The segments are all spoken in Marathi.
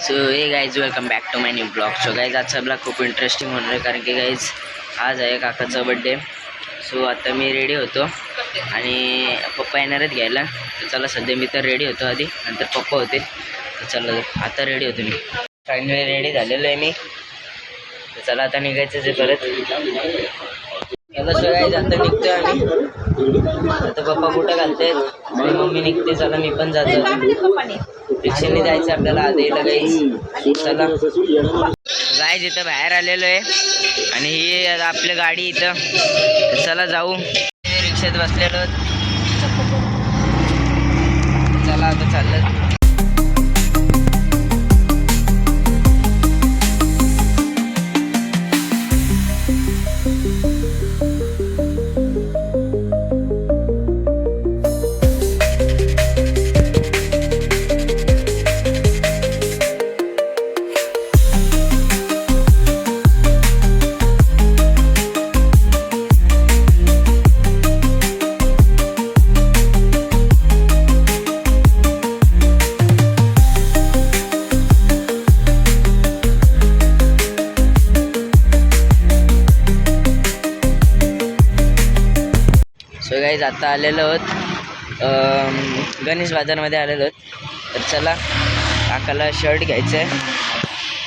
सो हे guys welcome back to my new blog. So guys आजचा ब्लॉग खूप इंटरेस्टिंग होणार आहे कारण की गाईज आज आहे काकाचा बड्डे. सो आता मी रेडी होतो आणि पप्पा येणार आहेत घ्यायला. तर चला सध्या मी तर रेडी होतो आधी, नंतर पप्पा होते. तर चला आता रेडी होतो मी. फायनली रेडी झालेलो आहे मी. तर चला आता निघायचं आहे परत. आता सो गाईज आता निघतो आम्ही. आता पप्पा कुठं घालतात आणि मम्मी निघते. चला मी पण जातो. रिक्षाने जायचं आपल्याला आधीला गाईज. चला गाईज इथं बाहेर आलेलो आहे आणि ही आपली गाडी इथं. चला जाऊ. रिक्षात बसलेलो. चला आता चाललं. सो गाईज आता आलेलो आहोत गणेश बाजारमध्ये आलेलो आहोत. तर चला काकाला शर्ट घ्यायचं आहे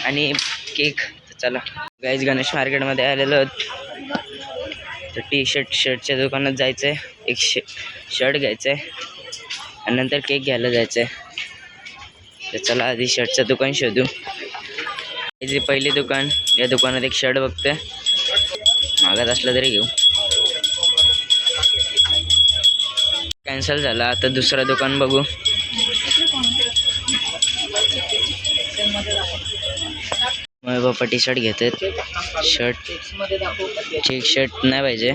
आणि केक. चला गाईज गणेश मार्केटमध्ये आलेलो आहोत. तर शर्टच्या दुकानात जायचं आहे. एक शर्ट घ्यायचं आहे आणि नंतर केक घ्यायला जायचं आहे. तर चला आधी शर्टचं दुकान शोधू. जी पहिली दुकान, या दुकानात एक शर्ट बघतोय. मागत असलं तरी घेऊ. कॅन्सल झाला. आता दुसरं दुकान बघू. मग बाप्पा टी शर्ट घेतात. शर्ट चेक शर्ट नाही पाहिजे,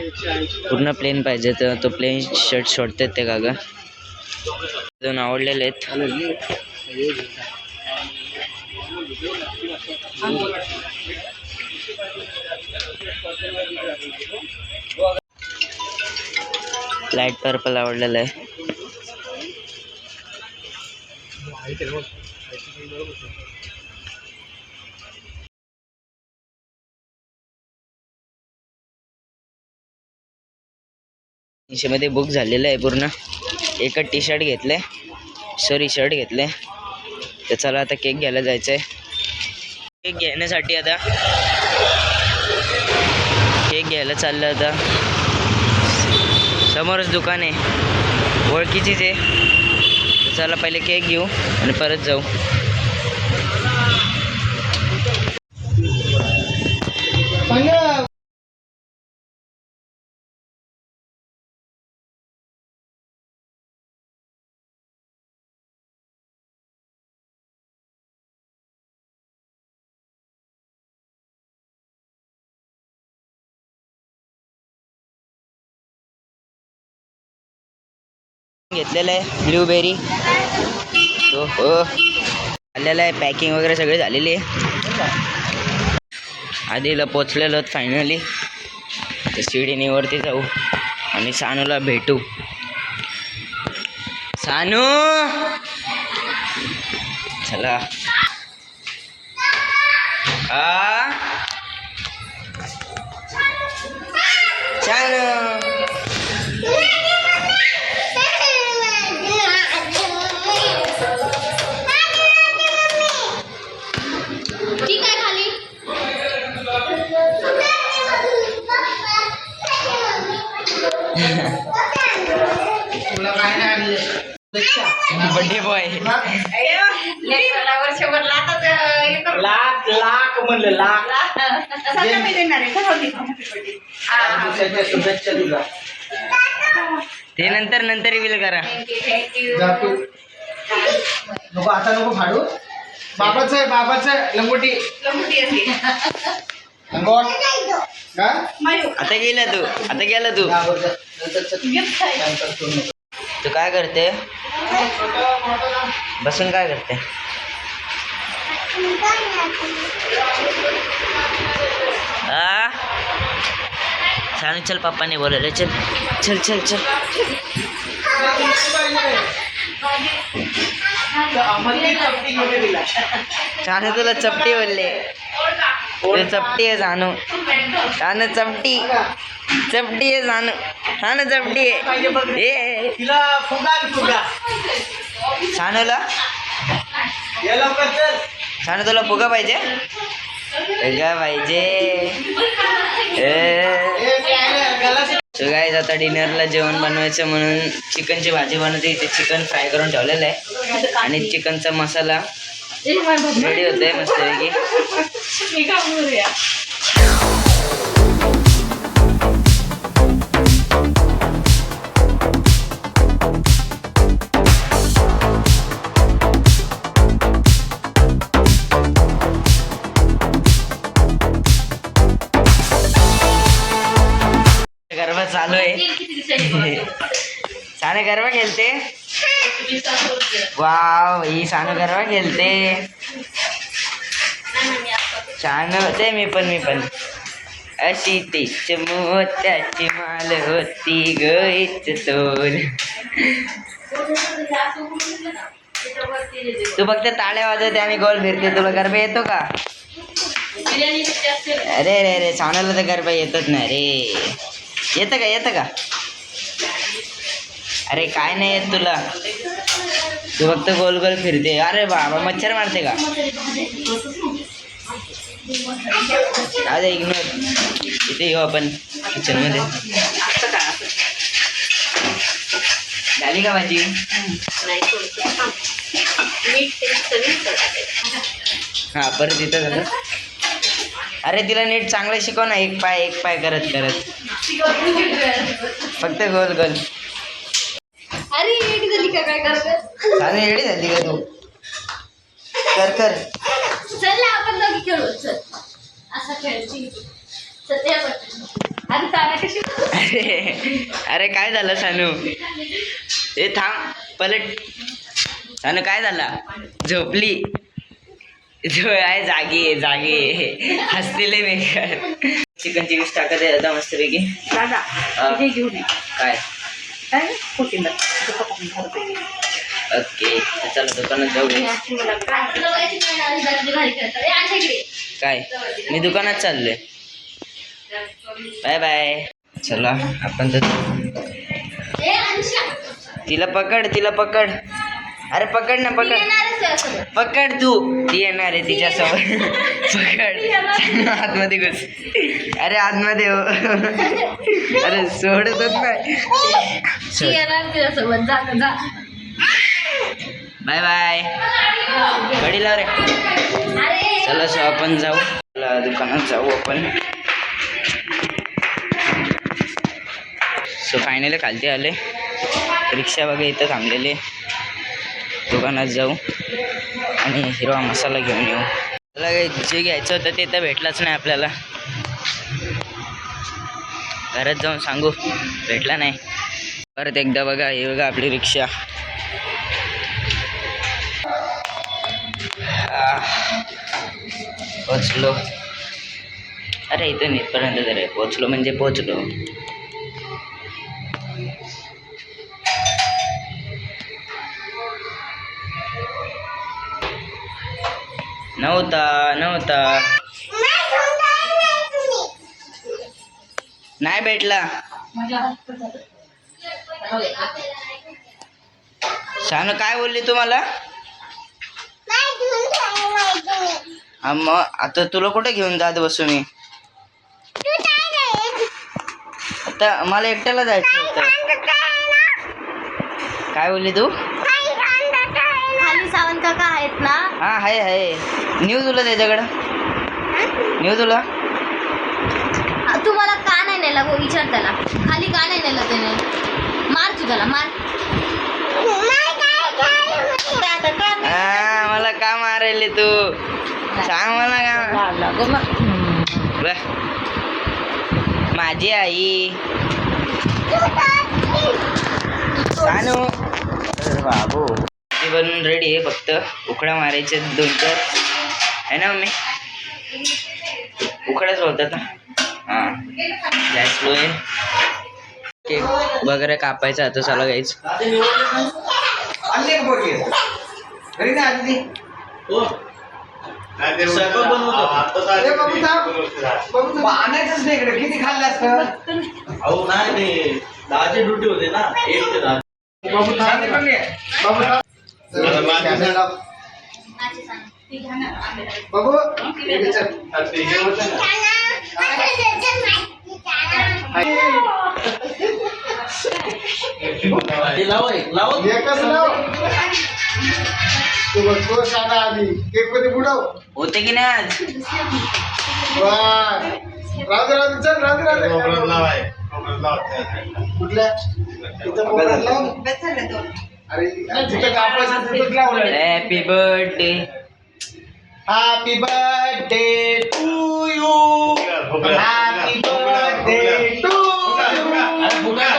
पूर्ण प्लेन पाहिजे. तर तो प्लेन शर्ट शोधतात ते काका. दोन आवडलेले आहेत. लाईट पर्पल आवडलेलं आहे. मध्ये बुक झालेलं आहे पूर्ण. एकच टी शर्ट घेतले, सॉरी शर्ट घेतले. तर चला आता केक घ्यायला जायचं आहे. केक घेण्यासाठी आता केक घ्यायला चाललं. आता समोरच दुकान आहे, ओळखीचीच आहे. तर चला पहिले केक घेऊ आणि परत जाऊ. घेतलेलं आहे ब्लूबेरी. हो आलेलं आहे. पॅकिंग वगैरे सगळे झालेली आहे. आधीला पोचलेलो आहोत फायनली. तर शिडीने वरती जाऊ आणि सानूला भेटू. सानू चला. Sanu birthday boy. लाख म्हणलं लाख. शुभेच्छा तुला. ते नंतर रिव्हील करा. नको आता नको फाडू. बाबाचं लंगोटी. आता गेला तू. तू काय करते? बसून काय करते? सानू चल, पप्पाने बोलवलं. चल चल चल चल. अमरदीप सानू तुला चपटी बोलले, तू चपटी आहे सानू. सानू चपटी चपटी आहे सानू. सानू चपटी आहे ए तिला फुगा फुगा सानूला. ये लवकर चल. सानू तुला फुगा पाहिजे, फुगा पाहिजे. सो गाईज आता डिनरला जेवण बनवायचं म्हणून चिकनची भाजी बनवते. इथे चिकन फ्राय करून ठेवलेलं आहे आणि चिकनचा मसाला रेडी होतोय मस्तपैकी. गरबा चालू आहे. सानू गरबा खेळते. वाव, ही सानू गरबा खेळते. छान होते. मी पण अशी तीच मोत्याची माल होती गईच तोल. तू फक्त टाळ्या वाजवते आणि गोल फिरते. तुला गरबा येतो का? अरे रे रे, सानूला तर गरबा येतच नाही रे. येतं का? अरे काय नाही येत तुला, तू फक्त गोल गोल फिरते. अरे बाबा, मच्छर मारते का? अरे इग्नोर. इथे येऊ आपण किचनमध्ये. झाली का भाजी? हा, परत इथं झालं. अरे तिला नीट चांगलं शिकव ना. एक पाय करत फक्त गोल गोल. अरे येडी झाली का? काय करत? सानू येडी झाली का तू? कर. चल ना, आपण दोघी खेळू. चल असा खेळची. चल ते आपण. अरे तारा कशी? अरे काय झालं सानू? ए थांब, पलट. सानू काय झाला? झोपली. आहे जागी हसतील मी. चिकनची डिश टाकत आहे आता मस्तपैकी. काय ओके, चला दुकानात जाऊ. काय मी दुकानात चाललोय. Bye bye. चला आपण तर. तिला पकड. अरे पकड ना, पकड तू. ती येणार आहे तिच्यासोबत. पकड. आतमध्ये घुस. अरे आतमध्ये हो. अरे सोडतच नाही. Bye bye. गाडी लाव रे. चला सो आपण जाऊ. चला दुकानात जाऊ आपण. सो फायनली खालती आले. रिक्षा वगैरे इथं थांबलेले. दुकानात जाऊ आणि हिरवा मसाला घेऊन येऊ. मला जे घ्यायचं होतं ते तर भेटलंच नाही आपल्याला. घरात जाऊन सांगू भेटला नाही. परत एकदा बघा, हे बघा आपली रिक्षा. पोचलो. अरे इथून इथपर्यंत तरी पोचलो म्हणजे पोचलो. नव्हता नाही भेटला. सानू काय बोलली तुम्हाला? मग आता तुला कुठे घेऊन जात बसू मी? आता मला एकट्याला जायचं होतं. काय बोलली तू? खाली सावंत काका आहेत ना? हा आहे. न्यू तुला त्याच्याकडं न्यू तुला. तुम्हाला का नाही नेला? गो विचार त्याला. खाली का नाही नेलं त्याने? मार तू त्याला, मार. मला का मारायले तू? सांग मला का. माझी आई सानू. बाबू ती बनवून रेडी आहे. फक्त उकड्या मारायचे 2-4 आहे ना मम्मी? उकड्याच बोलतात ना. हां, गॅस स्लो आहे. केक वगैरे कापायचा आता. चला गाईच. स्वयंपाक बनवतो. ए, बाबू थांब. बाबू थांब. आणायचंच नाही इकडे. किती खाल्लं असतं? अहो नाही ते 10ची ड्युटी होते ना 1 ते 10. बाबू थांब. बाबू थांब. कॅमेरा लाव. आजी सांग. ती घ्या ना आंब्याला. बाबू इकडे चल. ते लाव एकच लाव. तू बघ, तो साधा आधी केक मध्ये बुडव. होते की नाही आज वा. राधे राधे चल. राधे राधे कुठल्या इथं मोबाईल लाव. अरे तिथं कापायचं तिथंच लावलंय. Happy birthday happy birthday to you. Happy birthday to you.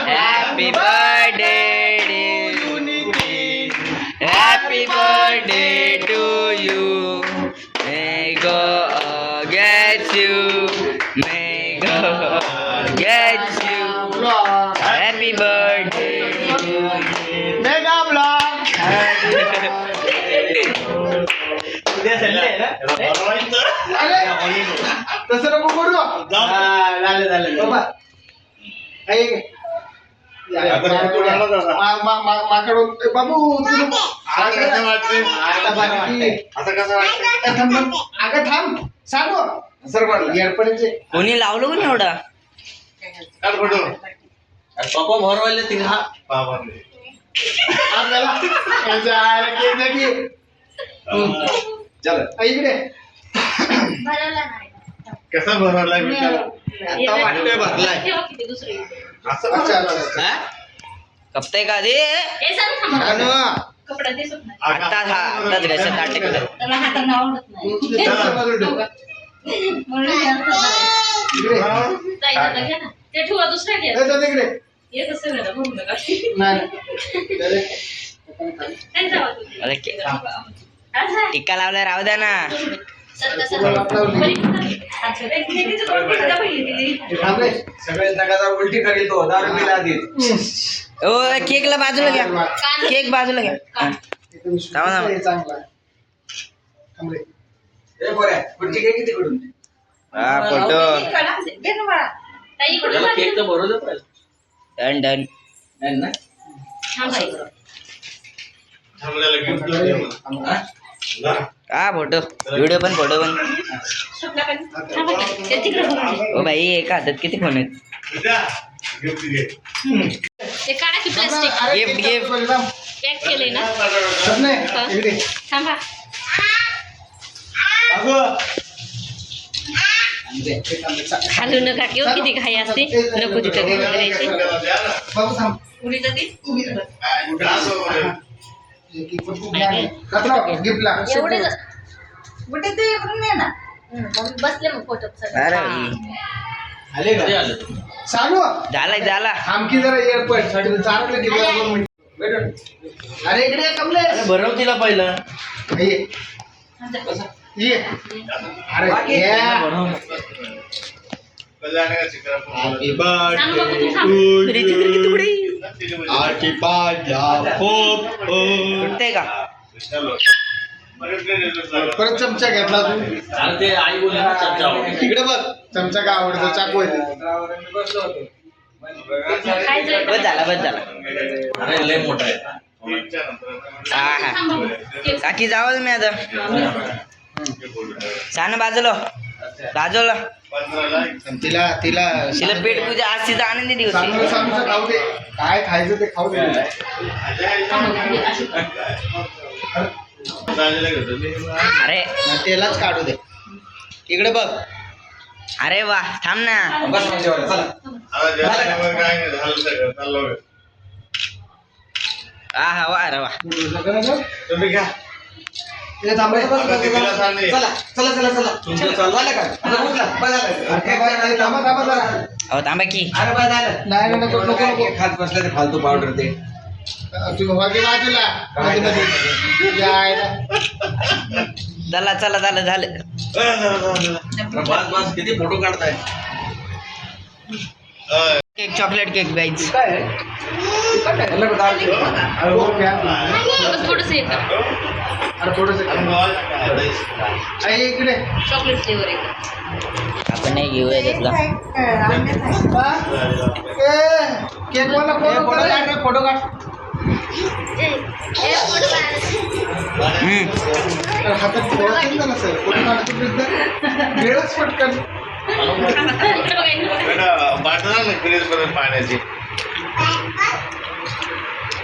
Happy birthday happy birthday to you may God get you may God get you happy birthday mega blog. उद्या संडे आहे ना. अरे तसं नको करू. झालं बाबा ऐक. माकडून बाबू तू आता बाकी अगं थांब सांगू सर पडलं एअरपडचे. कोणी लावलं कोणी एवढा पप्पा भरवायला तिघ हा आपल्याला चल इकडे भरवला नाही. कसा भरवलाय आता वाटतोय भरलाय. ठेवा किती दुसरी. अच्छा अच्छा. कपतय का दे ए सांग थांबा. अनु, कपडा दिसत नाही. आताच घशात ताट टेकलं त्याला हातांना आवडत नाही. चला, बाजूला ठेव. म्हणून हे असं झालंय. इकडे ताई दादा घ्या ना. ते ठेवा दुसऱ्या घ्या. ए, चल इकडे. एकच सगळ्याला भरून नका. नाही काय जावा तुम्ही. अरे आज हा. टिक्का लावला राहू द्या ना सरका सरका. बरी अच्छा ते कितीचं तोंड पडलं का पहिली ती. थांबे. सगळे नकाचा उलटी करील तो 10 रुपये आधीच. ओ केकला बाजूला घ्या केक बाजूला घ्या चांगला थांबे. ए पोऱ्या पुढची काय किती कडून हा फोटो घे ना बाळा. ताई इकडून त्याला बघ. केक तर भरू दे पहिला. डन डन नाही ना. थांबा इकडं. हा फोटो व्हिडिओ पण फोटो पण शुक्ला पण. थांबा की. ते तिकडे भरून दे. ओ भाई एका हातात किती फोन आहेत ते काढा की प्लास्टिक. गिफ्ट पॅक केलंय ना. इकडे थांबा. खालू नका किंवा किती घाई असते नको तिथं घेऊन करायची. बाबू थांब. उडी जाते. गिफ्टला एवढे कुठे ते इकडून नाही ना. बसले मग फोटो अरे आले का आलं तू चालू झाला आमकी जरा एअरपोर्ट साठी चांगलं गिफ्ट. अरे इकडे ये, कमले. भरव तिला पहिलं. ये ये. अरे ये. हॅपी सांग बघू तू सांग. कुठते का परत चमचा घेतला तू. अरे ते आई बोलली ना चमचा आवडतो. इकडे बघ चमचा का आवडतो चाकू आहे. खायचं बस झाला अरे लय मोठा आहे. हा हा थांबा. काकी जावं मी आता छान बाजूला तिला तिला तिला पेट पूजा आज तिचा आनंदी दिवस आहे. चांगलं चांगलं खाऊ दे. काय खायचं ते खाऊ दे. अरे तेलाच काढू दे. इकडे बघ. अरे वा थांब ना बस माझ्यावर चला. हा वा अरे वा तुम्ही घ्या हे थांबायचं बस. चला चला चला चला. तुमचं चालू झालं का? आता उठला. बस झालं. अरे बाय, बाय, थांबा थांबा जरा. अहो थांबा की अरे बाय झालं. नाही नको नको नको. खात बसला ते फालतू पावडर ते. तुम्ही वागे बाजूला मध्ये चला झालं बस किती फोटो काढताय. केक चॉकलेट केक गाईज काय आहे? अरे हो, प्या. थोडंसं येतं. अरे थोडंसं आणि गोवाला काय? आई इकडे चॉकलेट फ्लेवर आहे आपण नाही घेऊया त्यातला. केक वाला फोटो काढ, फोटो काढ. हातात फोडत ना सर, फोटो काढतो वेळच पटकन. बाटला ना फ्रीज करून पाण्याची.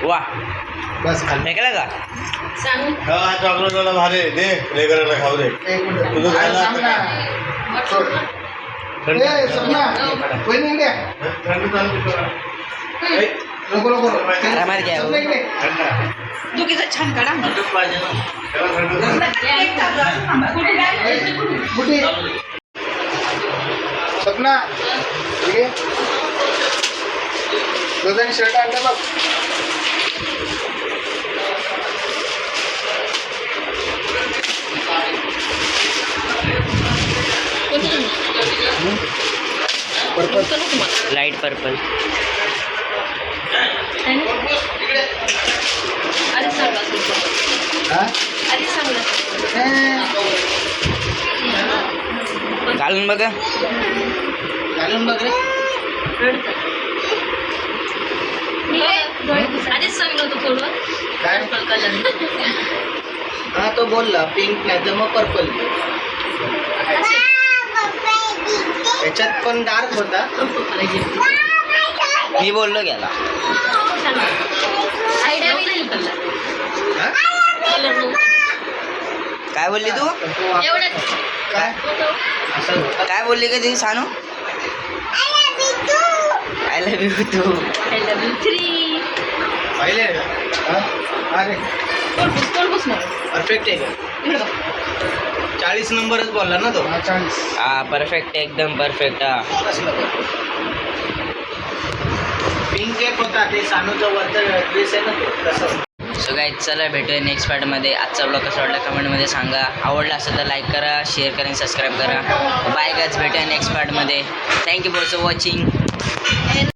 वा बस खाली फेकला का? सांगू हा चॉकलेट वाला भारी आहे. दे लेकरांना खाऊ दे. एक मिनिट. तुझं अरे खायला थांब ना. सोड. ए, सपना, वहिनी इकडे ये. थंड चालू कर. नको नको आरामात घ्या. सपना इकडे ये. थंड. दोघीचा छान काढा थंडच पाहिजे ना. त्याला थंड. बुटी. सपना इकडे ये. दोघांनी शर्ट आणलं बघ. पर्पल. Light purple. आधी सांगा हा? आधी सांगा घालून बघा. घालून बघ रे. आधीच सांगलं होतं थोडं काय? पर्पल कलर हा तो बोलला पिंक नाही तर मग पर्पल. त्याच्यात पण डार्क होता. मी बोललो गेला. आयडिया मी नाही हा? कलर काय बोलली तू? एवढं काय असं होतं. काय बोलली का ती Sanu? I love you Tu. I love you 3 पाहिले हा? अरे कोण बसणार परफेक्ट आहे का? 40 नंबरच बोलला ना तो. 40 हा परफेक्ट एकदम परफेक्ट. हा पिंक केक होता ते सानूचा वरचा ड्रेस आहे ना तो तसं. सो गाईज चला भेटूया नेक्स्ट पार्टमध्ये. आजचा ब्लॉग कसा वाटला कमेंटमध्ये सांगा. आवडला असेल तर लाईक करा, शेअर करा आणि सबस्क्राईब करा. बाय गाईज, भेटूया नेक्स्ट पार्टमध्ये. Thank you for watching.